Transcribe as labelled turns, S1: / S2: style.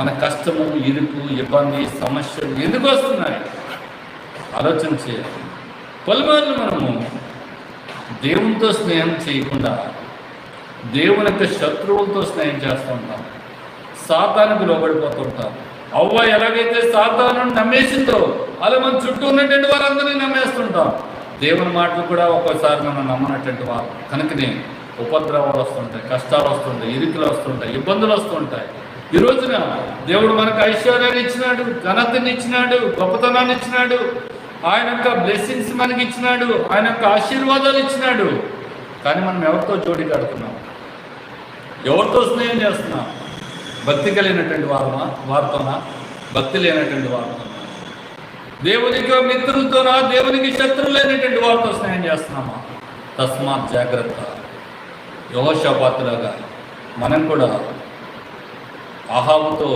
S1: మన కష్టము, ఇరుకు, ఇబ్బంది, సమస్యలు ఎందుకు వస్తున్నాయి ఆలోచన చేయాలి. పలుమార్లు మనము దేవునితో స్నేహం చేయకుండా దేవుని యొక్క శత్రువులతో స్నేహం చేస్తూ ఉంటాం, సాతానుకు లోబడిపోతుంటాం. అవ్వ ఎలాగైతే సాతాను నమ్మేసిందో అలా మన చుట్టూ ఉన్నటువంటి వారందరినీ నమ్మేస్తుంటాం. దేవుని మాటలు కూడా ఒక్కోసారి మనం నమ్మనటువంటి వారు కనుకనే ఉపద్రవాలు వస్తుంటాయి, కష్టాలు వస్తుంటాయి, ఇరుకులు వస్తుంటాయి, ఇబ్బందులు వస్తుంటాయి. ఈ రోజున దేవుడు మనకు ఐశ్వర్యాన్ని ఇచ్చినాడు, ఘనతని ఇచ్చినాడు, గొప్పతనాన్ని ఇచ్చినాడు, ఆయన యొక్క బ్లెస్సింగ్స్ మనకి ఇచ్చినాడు, ఆయన యొక్క ఆశీర్వాదాలు ఇచ్చినాడు. కానీ మనం ఎవరితో జోడి కడుతున్నాం, ఎవరితో స్నేహం చేస్తున్నాం? భక్తి కలిగినటువంటి వారితోనా, భక్తి లేనటువంటి వారితోనా, దేవునికి మిత్రులతోనా, దేవునికి శత్రువులైనటువంటి వారితో స్నేహం చేస్తున్నామా? తస్మాత్ జాగ్రత్త. యెహోషాపాతులాగా మనం కూడా అహాబుతో